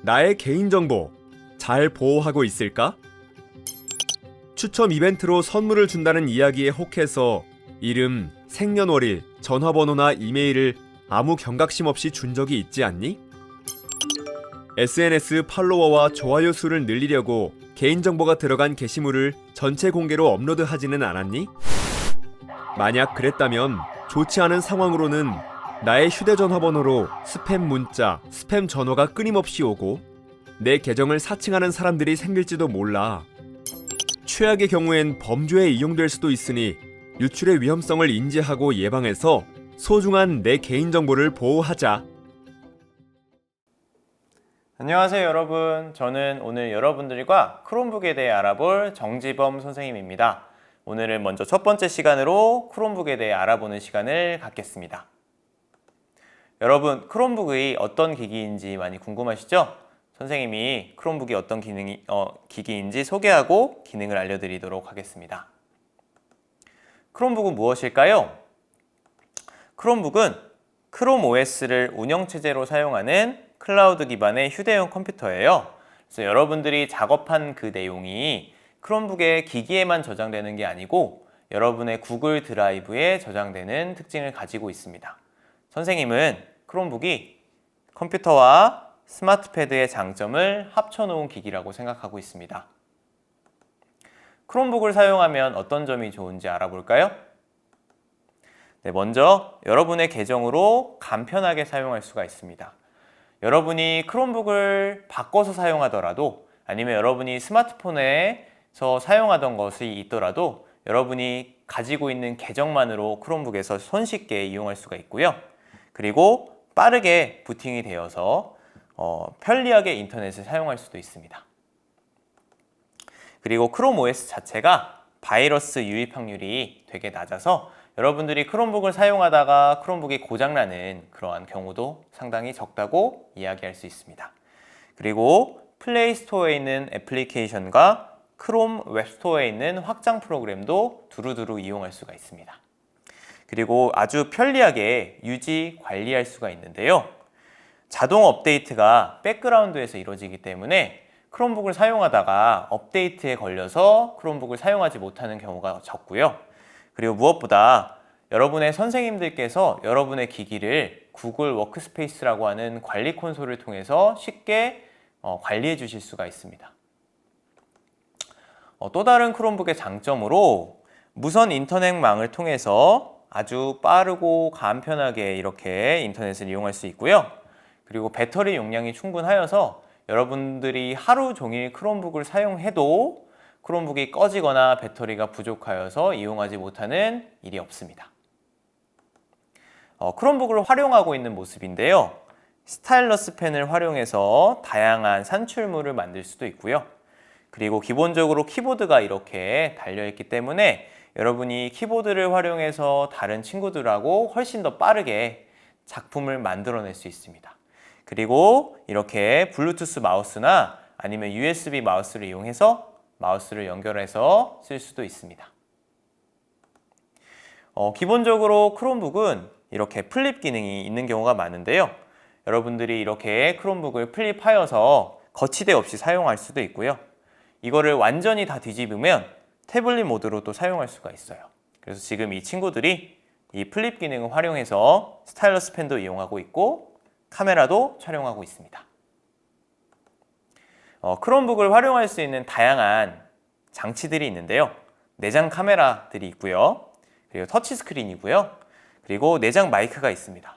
나의 개인정보 잘 보호하고 있을까? 추첨 이벤트로 선물을 준다는 이야기에 혹해서 이름, 생년월일, 전화번호나 이메일을 아무 경각심 없이 준 적이 있지 않니? SNS 팔로워와 좋아요 수를 늘리려고 개인정보가 들어간 게시물을 전체 공개로 업로드하지는 않았니? 만약 그랬다면 좋지 않은 상황으로는 나의 휴대전화번호로 스팸 문자, 스팸 전화가 끊임없이 오고 내 계정을 사칭하는 사람들이 생길지도 몰라. 최악의 경우엔 범죄에 이용될 수도 있으니 유출의 위험성을 인지하고 예방해서 소중한 내 개인정보를 보호하자. 안녕하세요 여러분. 저는 오늘 여러분들과 크롬북에 대해 알아볼 정지범 선생님입니다. 오늘은 먼저 첫 번째 시간으로 크롬북에 대해 알아보는 시간을 갖겠습니다. 여러분, 크롬북이 어떤 기기인지 많이 궁금하시죠? 선생님이 크롬북이 어떤 기기인지 소개하고 기능을 알려드리도록 하겠습니다. 크롬북은 무엇일까요? 크롬북은 크롬 OS를 운영체제로 사용하는 클라우드 기반의 휴대용 컴퓨터예요. 그래서 여러분들이 작업한 그 내용이 크롬북의 기기에만 저장되는 게 아니고 여러분의 구글 드라이브에 저장되는 특징을 가지고 있습니다. 선생님은 크롬북이 컴퓨터와 스마트패드의 장점을 합쳐놓은 기기라고 생각하고 있습니다. 크롬북을 사용하면 어떤 점이 좋은지 알아볼까요? 네, 먼저 여러분의 계정으로 간편하게 사용할 수가 있습니다. 여러분이 크롬북을 바꿔서 사용하더라도 아니면 여러분이 스마트폰에서 사용하던 것이 있더라도 여러분이 가지고 있는 계정만으로 크롬북에서 손쉽게 이용할 수가 있고요. 그리고 빠르게 부팅이 되어서 편리하게 인터넷을 사용할 수도 있습니다. 그리고 크롬 OS 자체가 바이러스 유입 확률이 되게 낮아서 여러분들이 크롬북을 사용하다가 크롬북이 고장나는 그러한 경우도 상당히 적다고 이야기할 수 있습니다. 그리고 플레이 스토어에 있는 애플리케이션과 크롬 웹스토어에 있는 확장 프로그램도 두루두루 이용할 수가 있습니다. 그리고 아주 편리하게 유지, 관리할 수가 있는데요. 자동 업데이트가 백그라운드에서 이루어지기 때문에 크롬북을 사용하다가 업데이트에 걸려서 크롬북을 사용하지 못하는 경우가 적고요. 그리고 무엇보다 여러분의 선생님들께서 여러분의 기기를 구글 워크스페이스라고 하는 관리 콘솔을 통해서 쉽게 관리해 주실 수가 있습니다. 또 다른 크롬북의 장점으로 무선 인터넷망을 통해서 아주 빠르고 간편하게 이렇게 인터넷을 이용할 수 있고요. 그리고 배터리 용량이 충분하여서 여러분들이 하루 종일 크롬북을 사용해도 크롬북이 꺼지거나 배터리가 부족하여서 이용하지 못하는 일이 없습니다. 크롬북을 활용하고 있는 모습인데요. 스타일러스 펜을 활용해서 다양한 산출물을 만들 수도 있고요. 그리고 기본적으로 키보드가 이렇게 달려있기 때문에 여러분이 키보드를 활용해서 다른 친구들하고 훨씬 더 빠르게 작품을 만들어낼 수 있습니다. 그리고 이렇게 블루투스 마우스나 아니면 USB 마우스를 이용해서 마우스를 연결해서 쓸 수도 있습니다. 기본적으로 크롬북은 이렇게 플립 기능이 있는 경우가 많은데요. 여러분들이 이렇게 크롬북을 플립하여서 거치대 없이 사용할 수도 있고요. 이거를 완전히 다 뒤집으면 태블릿 모드로도 사용할 수가 있어요. 그래서 지금 이 친구들이 이 플립 기능을 활용해서 스타일러스 펜도 이용하고 있고 카메라도 촬영하고 있습니다. 크롬북을 활용할 수 있는 다양한 장치들이 있는데요. 내장 카메라들이 있고요. 그리고 터치스크린이고요. 그리고 내장 마이크가 있습니다.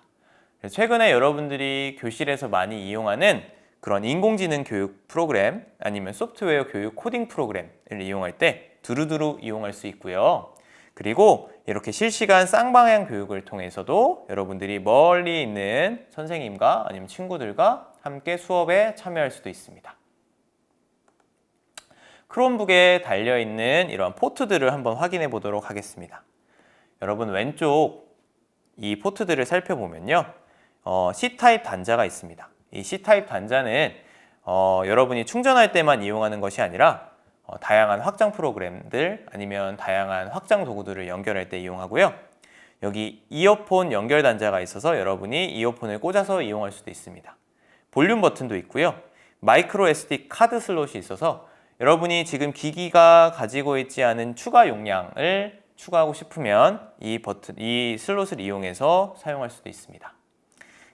최근에 여러분들이 교실에서 많이 이용하는 그런 인공지능 교육 프로그램 아니면 소프트웨어 교육 코딩 프로그램을 이용할 때 두루두루 이용할 수 있고요. 그리고 이렇게 실시간 쌍방향 교육을 통해서도 여러분들이 멀리 있는 선생님과 아니면 친구들과 함께 수업에 참여할 수도 있습니다. 크롬북에 달려있는 이런 포트들을 한번 확인해 보도록 하겠습니다. 여러분 왼쪽 이 포트들을 살펴보면요. C타입 단자가 있습니다. 이 C타입 단자는 여러분이 충전할 때만 이용하는 것이 아니라 다양한 확장 프로그램들 아니면 다양한 확장 도구들을 연결할 때 이용하고요. 여기 이어폰 연결 단자가 있어서 여러분이 이어폰을 꽂아서 이용할 수도 있습니다. 볼륨 버튼도 있고요. 마이크로 SD 카드 슬롯이 있어서 여러분이 지금 기기가 가지고 있지 않은 추가 용량을 추가하고 싶으면 이 슬롯을 이용해서 사용할 수도 있습니다.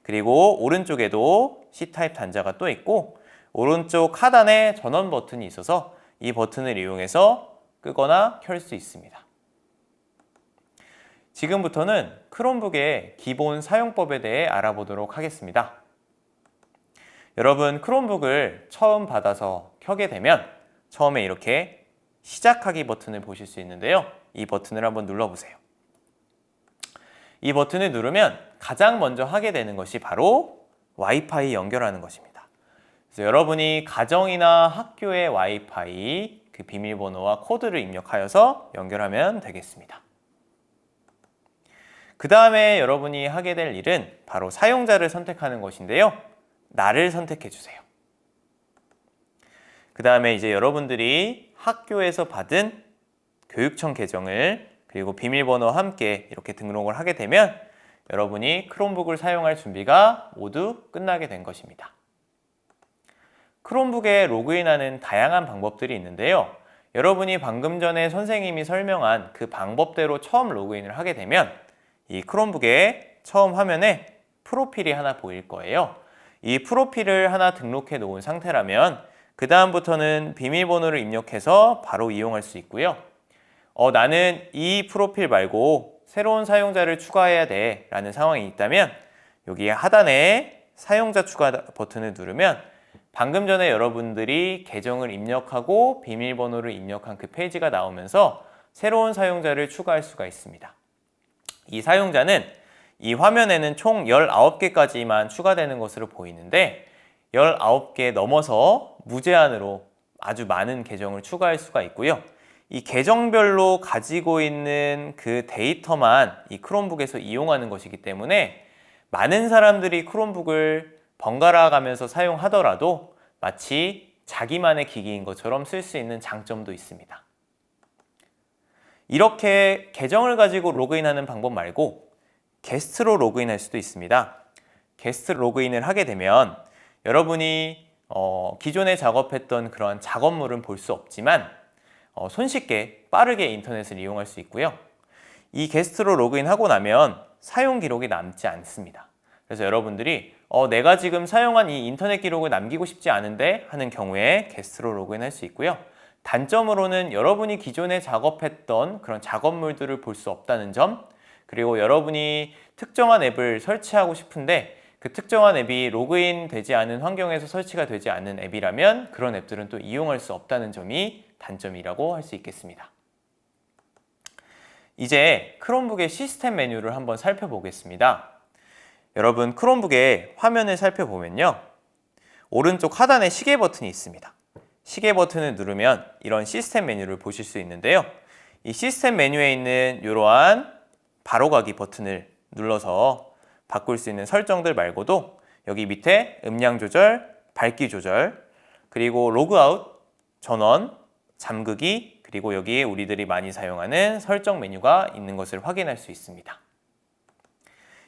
그리고 오른쪽에도 C타입 단자가 또 있고 오른쪽 하단에 전원 버튼이 있어서 이 버튼을 이용해서 끄거나 켤 수 있습니다. 지금부터는 크롬북의 기본 사용법에 대해 알아보도록 하겠습니다. 여러분, 크롬북을 처음 받아서 켜게 되면 처음에 이렇게 시작하기 버튼을 보실 수 있는데요. 이 버튼을 한번 눌러보세요. 이 버튼을 누르면 가장 먼저 하게 되는 것이 바로 와이파이 연결하는 것입니다. 그래서 여러분이 가정이나 학교의 와이파이 그 비밀번호와 코드를 입력하여서 연결하면 되겠습니다. 그 다음에 여러분이 하게 될 일은 바로 사용자를 선택하는 것인데요. 나를 선택해 주세요. 그 다음에 이제 여러분들이 학교에서 받은 교육청 계정을 그리고 비밀번호와 함께 이렇게 등록을 하게 되면 여러분이 크롬북을 사용할 준비가 모두 끝나게 된 것입니다. 크롬북에 로그인하는 다양한 방법들이 있는데요. 여러분이 방금 전에 선생님이 설명한 그 방법대로 처음 로그인을 하게 되면 이 크롬북의 처음 화면에 프로필이 하나 보일 거예요. 이 프로필을 하나 등록해 놓은 상태라면 그 다음부터는 비밀번호를 입력해서 바로 이용할 수 있고요. 나는 이 프로필 말고 새로운 사용자를 추가해야 돼 라는 상황이 있다면 여기 하단에 사용자 추가 버튼을 누르면 방금 전에 여러분들이 계정을 입력하고 비밀번호를 입력한 그 페이지가 나오면서 새로운 사용자를 추가할 수가 있습니다. 이 사용자는 이 화면에는 총 19개까지만 추가되는 것으로 보이는데 19개 넘어서 무제한으로 아주 많은 계정을 추가할 수가 있고요. 이 계정별로 가지고 있는 그 데이터만 이 크롬북에서 이용하는 것이기 때문에 많은 사람들이 크롬북을 번갈아 가면서 사용하더라도 마치 자기만의 기기인 것처럼 쓸 수 있는 장점도 있습니다. 이렇게 계정을 가지고 로그인하는 방법 말고 게스트로 로그인할 수도 있습니다. 게스트 로그인을 하게 되면 여러분이 기존에 작업했던 그런 작업물은 볼 수 없지만 손쉽게 빠르게 인터넷을 이용할 수 있고요. 이 게스트로 로그인하고 나면 사용 기록이 남지 않습니다. 그래서 여러분들이 내가 지금 사용한 이 인터넷 기록을 남기고 싶지 않은데 하는 경우에 게스트로 로그인할 수 있고요. 단점으로는 여러분이 기존에 작업했던 그런 작업물들을 볼 수 없다는 점, 그리고 여러분이 특정한 앱을 설치하고 싶은데 그 특정한 앱이 로그인 되지 않은 환경에서 설치가 되지 않는 앱이라면 그런 앱들은 또 이용할 수 없다는 점이 단점이라고 할 수 있겠습니다. 이제 크롬북의 시스템 메뉴를 한번 살펴보겠습니다. 여러분, 크롬북의 화면을 살펴보면요. 오른쪽 하단에 시계 버튼이 있습니다. 시계 버튼을 누르면 이런 시스템 메뉴를 보실 수 있는데요. 이 시스템 메뉴에 있는 이러한 바로가기 버튼을 눌러서 바꿀 수 있는 설정들 말고도 여기 밑에 음량 조절, 밝기 조절, 그리고 로그아웃, 전원, 잠그기, 그리고 여기에 우리들이 많이 사용하는 설정 메뉴가 있는 것을 확인할 수 있습니다.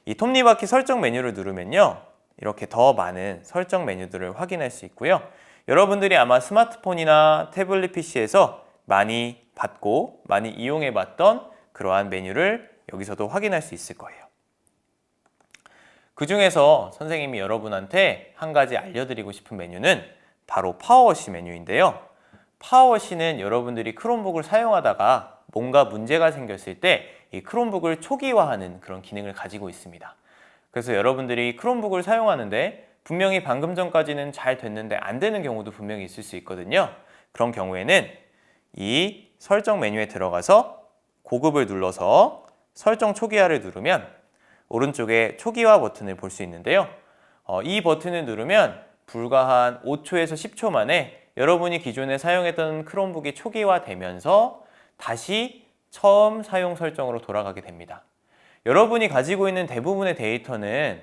이 톱니바퀴 설정 메뉴를 누르면요. 이렇게 더 많은 설정 메뉴들을 확인할 수 있고요. 여러분들이 아마 스마트폰이나 태블릿 PC에서 많이 봤고 많이 이용해 봤던 그러한 메뉴를 여기서도 확인할 수 있을 거예요. 그 중에서 선생님이 여러분한테 한 가지 알려드리고 싶은 메뉴는 바로 파워워시 메뉴인데요. 파워워시는 여러분들이 크롬북을 사용하다가 뭔가 문제가 생겼을 때 이 크롬북을 초기화하는 그런 기능을 가지고 있습니다. 그래서 여러분들이 크롬북을 사용하는데 분명히 방금 전까지는 잘 됐는데 안 되는 경우도 분명히 있을 수 있거든요. 그런 경우에는 이 설정 메뉴에 들어가서 고급을 눌러서 설정 초기화를 누르면 오른쪽에 초기화 버튼을 볼 수 있는데요. 이 버튼을 누르면 불과 한 5초에서 10초 만에 여러분이 기존에 사용했던 크롬북이 초기화되면서 다시 처음 사용 설정으로 돌아가게 됩니다. 여러분이 가지고 있는 대부분의 데이터는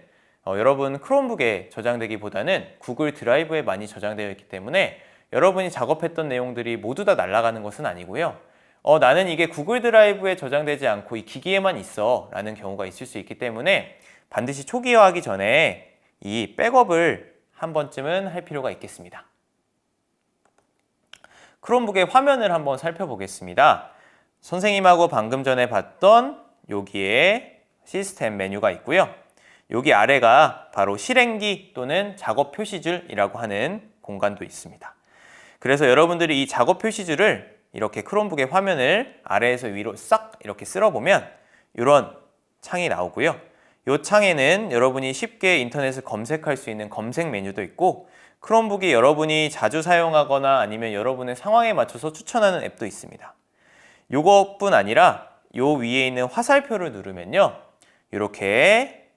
여러분 크롬북에 저장되기보다는 구글 드라이브에 많이 저장되어 있기 때문에 여러분이 작업했던 내용들이 모두 다 날아가는 것은 아니고요. 나는 이게 구글 드라이브에 저장되지 않고 이 기기에만 있어 라는 경우가 있을 수 있기 때문에 반드시 초기화하기 전에 이 백업을 한 번쯤은 할 필요가 있겠습니다. 크롬북의 화면을 한번 살펴보겠습니다. 선생님하고 방금 전에 봤던 여기에 시스템 메뉴가 있고요. 여기 아래가 바로 실행기 또는 작업 표시줄이라고 하는 공간도 있습니다. 그래서 여러분들이 이 작업 표시줄을 이렇게 크롬북의 화면을 아래에서 위로 싹 이렇게 쓸어보면 이런 창이 나오고요. 이 창에는 여러분이 쉽게 인터넷을 검색할 수 있는 검색 메뉴도 있고 크롬북이 여러분이 자주 사용하거나 아니면 여러분의 상황에 맞춰서 추천하는 앱도 있습니다. 이것뿐 아니라 요 위에 있는 화살표를 누르면요. 이렇게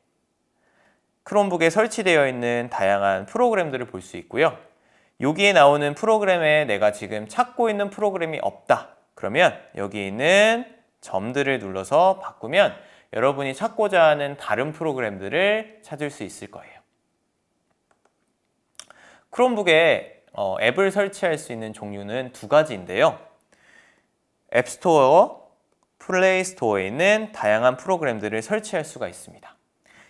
크롬북에 설치되어 있는 다양한 프로그램들을 볼 수 있고요. 여기에 나오는 프로그램에 내가 지금 찾고 있는 프로그램이 없다. 그러면 여기 있는 점들을 눌러서 바꾸면 여러분이 찾고자 하는 다른 프로그램들을 찾을 수 있을 거예요. 크롬북에 앱을 설치할 수 있는 종류는 두 가지인데요. 앱스토어, 플레이스토어에 있는 다양한 프로그램들을 설치할 수가 있습니다.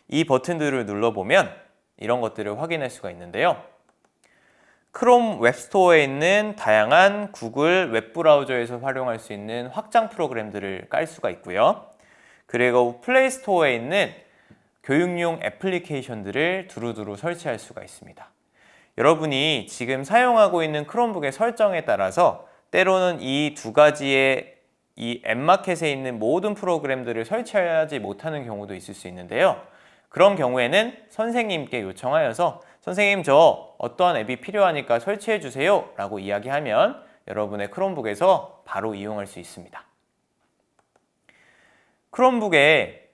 이 버튼들을 눌러보면 이런 것들을 확인할 수가 있는데요. 크롬 웹스토어에 있는 다양한 구글 웹브라우저에서 활용할 수 있는 확장 프로그램들을 깔 수가 있고요. 그리고 플레이스토어에 있는 교육용 애플리케이션들을 두루두루 설치할 수가 있습니다. 여러분이 지금 사용하고 있는 크롬북의 설정에 따라서 때로는 이 두 가지의 이 앱마켓에 있는 모든 프로그램들을 설치하지 못하는 경우도 있을 수 있는데요. 그런 경우에는 선생님께 요청하여서 선생님 저 어떠한 앱이 필요하니까 설치해 주세요 라고 이야기하면 여러분의 크롬북에서 바로 이용할 수 있습니다. 크롬북에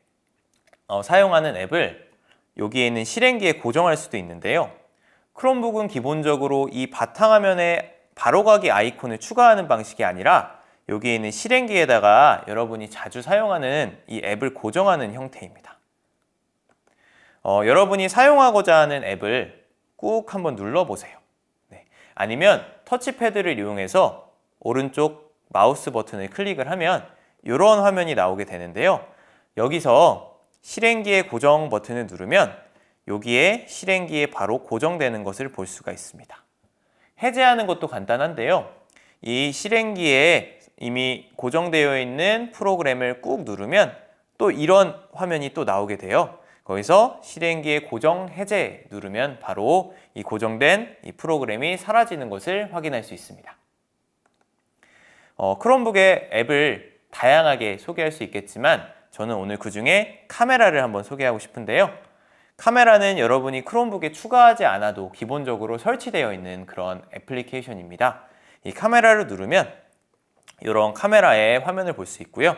사용하는 앱을 여기에 있는 실행기에 고정할 수도 있는데요. 크롬북은 기본적으로 이 바탕화면에 바로가기 아이콘을 추가하는 방식이 아니라 여기에 있는 실행기에다가 여러분이 자주 사용하는 이 앱을 고정하는 형태입니다. 여러분이 사용하고자 하는 앱을 꾹 한번 눌러보세요. 네. 아니면 터치패드를 이용해서 오른쪽 마우스 버튼을 클릭을 하면 이런 화면이 나오게 되는데요. 여기서 실행기의 고정 버튼을 누르면 여기에 실행기에 바로 고정되는 것을 볼 수가 있습니다. 해제하는 것도 간단한데요. 이 실행기에 이미 고정되어 있는 프로그램을 꾹 누르면 또 이런 화면이 또 나오게 돼요. 거기서 실행기의 고정 해제 누르면 바로 이 고정된 이 프로그램이 사라지는 것을 확인할 수 있습니다. 크롬북의 앱을 다양하게 소개할 수 있겠지만 저는 오늘 그 중에 카메라를 한번 소개하고 싶은데요. 카메라는 여러분이 크롬북에 추가하지 않아도 기본적으로 설치되어 있는 그런 애플리케이션입니다. 이 카메라를 누르면 이런 카메라의 화면을 볼 수 있고요.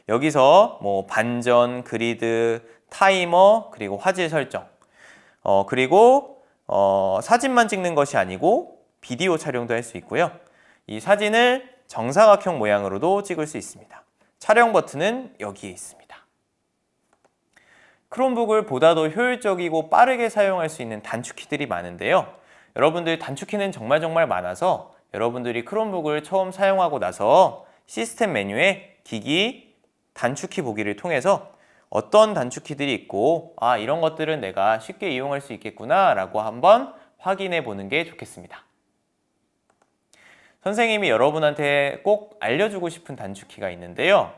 여기서 뭐 반전, 그리드, 타이머, 그리고 화질 설정, 그리고 사진만 찍는 것이 아니고 비디오 촬영도 할 수 있고요. 이 사진을 정사각형 모양으로도 찍을 수 있습니다. 촬영 버튼은 여기에 있습니다. 크롬북을 보다 더 효율적이고 빠르게 사용할 수 있는 단축키들이 많은데요. 여러분들 단축키는 정말 많아서 여러분들이 크롬북을 처음 사용하고 나서 시스템 메뉴에 기기 단축키 보기를 통해서 어떤 단축키들이 있고 이런 것들은 내가 쉽게 이용할 수 있겠구나 라고 한번 확인해 보는 게 좋겠습니다. 선생님이 여러분한테 꼭 알려주고 싶은 단축키가 있는데요.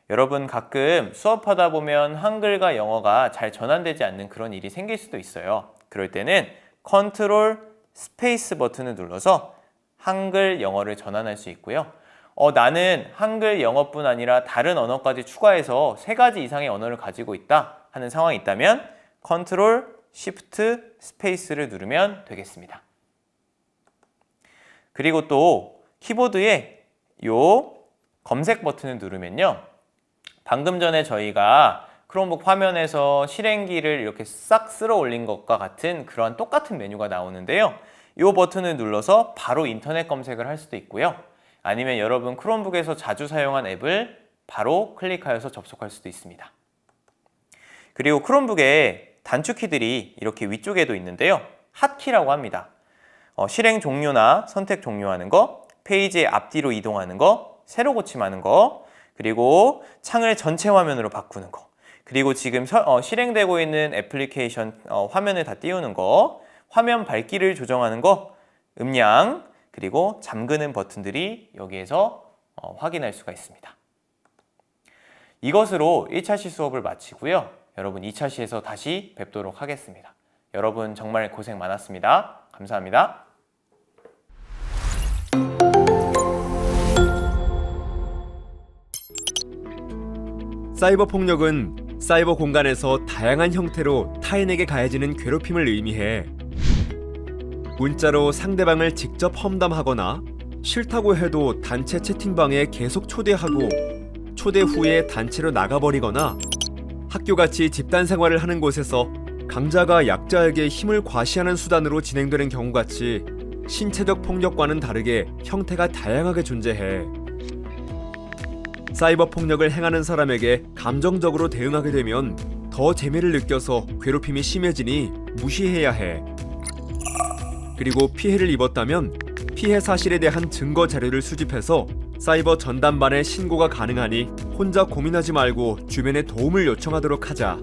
여러분 가끔 수업하다 보면 한글과 영어가 잘 전환되지 않는 그런 일이 생길 수도 있어요. 그럴 때는 컨트롤 스페이스 버튼을 눌러서 한글, 영어를 전환할 수 있고요. 나는 한글, 영어뿐 아니라 다른 언어까지 추가해서 3가지 이상의 언어를 가지고 있다 하는 상황이 있다면 컨트롤 쉬프트 스페이스를 누르면 되겠습니다. 그리고 또 키보드에 요 검색 버튼을 누르면요. 방금 전에 저희가 크롬북 화면에서 실행기를 이렇게 싹 쓸어 올린 것과 같은 그런 똑같은 메뉴가 나오는데요. 이 버튼을 눌러서 바로 인터넷 검색을 할 수도 있고요. 아니면 여러분 크롬북에서 자주 사용한 앱을 바로 클릭하여서 접속할 수도 있습니다. 그리고 크롬북에 단축키들이 이렇게 위쪽에도 있는데요. 핫키라고 합니다. 실행 종료나 선택 종료하는 거, 페이지의 앞뒤로 이동하는 거, 세로 고침하는 거, 그리고 창을 전체 화면으로 바꾸는 거, 그리고 지금 실행되고 있는 애플리케이션 화면을 다 띄우는 거, 화면 밝기를 조정하는 거, 음량, 그리고 잠그는 버튼들이 여기에서 확인할 수가 있습니다. 이것으로 1차 시 수업을 마치고요. 여러분 2차 시에서 다시 뵙도록 하겠습니다. 여러분 정말 고생 많았습니다. 감사합니다. 사이버 폭력은 사이버 공간에서 다양한 형태로 타인에게 가해지는 괴롭힘을 의미해 문자로 상대방을 직접 험담하거나 싫다고 해도 단체 채팅방에 계속 초대하고 초대 후에 단체로 나가버리거나 학교같이 집단 생활을 하는 곳에서 강자가 약자에게 힘을 과시하는 수단으로 진행되는 경우같이 신체적 폭력과는 다르게 형태가 다양하게 존재해. 사이버 폭력을 행하는 사람에게 감정적으로 대응하게 되면 더 재미를 느껴서 괴롭힘이 심해지니 무시해야 해. 그리고 피해를 입었다면 피해 사실에 대한 증거 자료를 수집해서 사이버 전담반에 신고가 가능하니 혼자 고민하지 말고 주변에 도움을 요청하도록 하자.